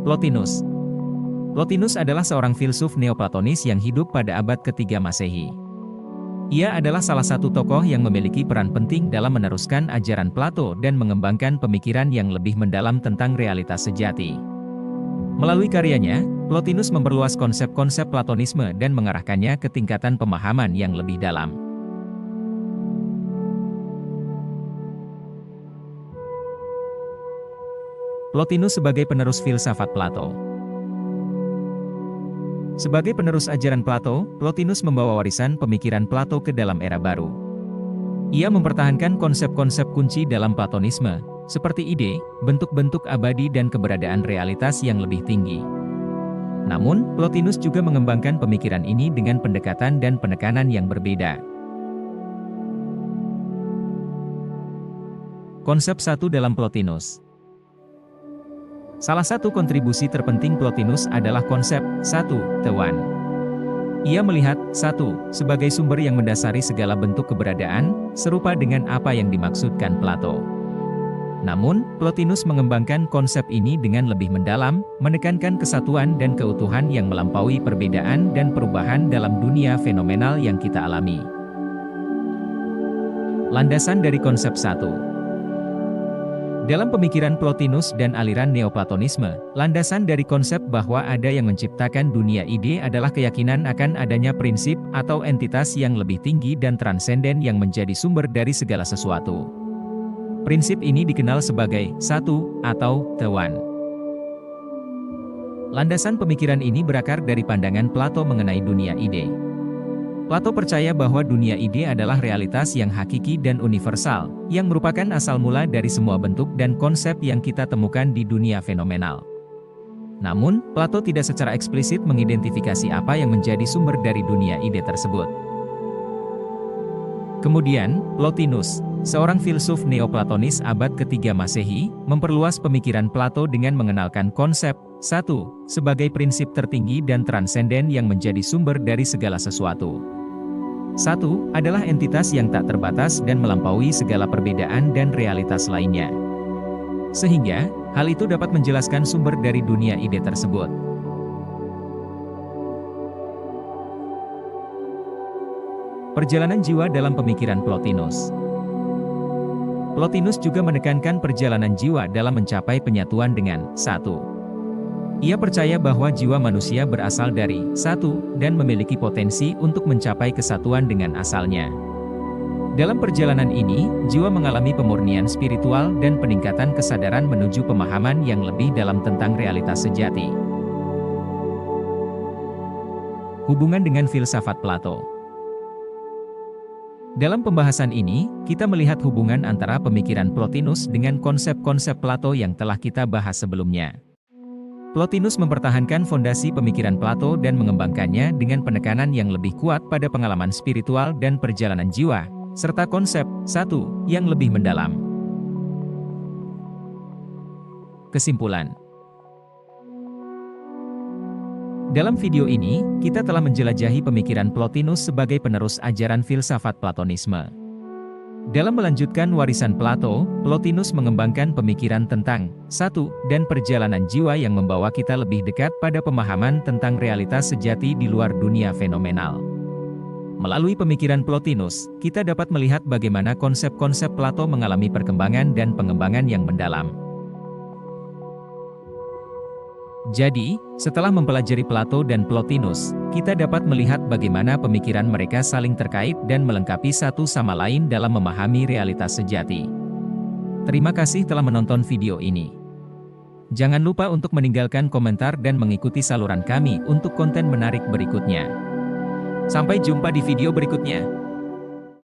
Plotinus. Plotinus adalah seorang filsuf Neoplatonis yang hidup pada abad ke-3 Masehi. Ia adalah salah satu tokoh yang memiliki peran penting dalam meneruskan ajaran Plato dan mengembangkan pemikiran yang lebih mendalam tentang realitas sejati. Melalui karyanya, Plotinus memperluas konsep-konsep Platonisme dan mengarahkannya ke tingkatan pemahaman yang lebih dalam. Plotinus sebagai penerus filsafat Plato. Sebagai penerus ajaran Plato, Plotinus membawa warisan pemikiran Plato ke dalam era baru. Ia mempertahankan konsep-konsep kunci dalam Platonisme, seperti ide, bentuk-bentuk abadi dan keberadaan realitas yang lebih tinggi. Namun, Plotinus juga mengembangkan pemikiran ini dengan pendekatan dan penekanan yang berbeda. Konsep satu dalam Plotinus. Salah satu kontribusi terpenting Plotinus adalah konsep satu, Thewan. Ia melihat satu sebagai sumber yang mendasari segala bentuk keberadaan, serupa dengan apa yang dimaksudkan Plato. Namun, Plotinus mengembangkan konsep ini dengan lebih mendalam, menekankan kesatuan dan keutuhan yang melampaui perbedaan dan perubahan dalam dunia fenomenal yang kita alami. Landasan dari konsep satu. Dalam pemikiran Plotinus dan aliran Neoplatonisme, landasan dari konsep bahwa ada yang menciptakan dunia ide adalah keyakinan akan adanya prinsip atau entitas yang lebih tinggi dan transenden yang menjadi sumber dari segala sesuatu. Prinsip ini dikenal sebagai satu atau Thewan. Landasan pemikiran ini berakar dari pandangan Plato mengenai dunia ide. Plato percaya bahwa dunia ide adalah realitas yang hakiki dan universal, yang merupakan asal mula dari semua bentuk dan konsep yang kita temukan di dunia fenomenal. Namun, Plato tidak secara eksplisit mengidentifikasi apa yang menjadi sumber dari dunia ide tersebut. Kemudian, Plotinus, seorang filsuf Neoplatonis abad ke-3 Masehi, memperluas pemikiran Plato dengan mengenalkan konsep satu sebagai prinsip tertinggi dan transenden yang menjadi sumber dari segala sesuatu. Satu adalah entitas yang tak terbatas dan melampaui segala perbedaan dan realitas lainnya. Sehingga, hal itu dapat menjelaskan sumber dari dunia ide tersebut. Perjalanan jiwa dalam pemikiran Plotinus. Plotinus juga menekankan perjalanan jiwa dalam mencapai penyatuan dengan satu. Ia percaya bahwa jiwa manusia berasal dari satu dan memiliki potensi untuk mencapai kesatuan dengan asalnya. Dalam perjalanan ini, jiwa mengalami pemurnian spiritual dan peningkatan kesadaran menuju pemahaman yang lebih dalam tentang realitas sejati. Hubungan dengan filsafat Plato. Dalam pembahasan ini, kita melihat hubungan antara pemikiran Plotinus dengan konsep-konsep Plato yang telah kita bahas sebelumnya. Plotinus mempertahankan fondasi pemikiran Plato dan mengembangkannya dengan penekanan yang lebih kuat pada pengalaman spiritual dan perjalanan jiwa, serta konsep satu yang lebih mendalam. Kesimpulan. Dalam video ini, kita telah menjelajahi pemikiran Plotinus sebagai penerus ajaran filsafat Platonisme. Dalam melanjutkan warisan Plato, Plotinus mengembangkan pemikiran tentang satu dan perjalanan jiwa yang membawa kita lebih dekat pada pemahaman tentang realitas sejati di luar dunia fenomenal. Melalui pemikiran Plotinus, kita dapat melihat bagaimana konsep-konsep Plato mengalami perkembangan dan pengembangan yang mendalam. Jadi, setelah mempelajari Plato dan Plotinus, kita dapat melihat bagaimana pemikiran mereka saling terkait dan melengkapi satu sama lain dalam memahami realitas sejati. Terima kasih telah menonton video ini. Jangan lupa untuk meninggalkan komentar dan mengikuti saluran kami untuk konten menarik berikutnya. Sampai jumpa di video berikutnya.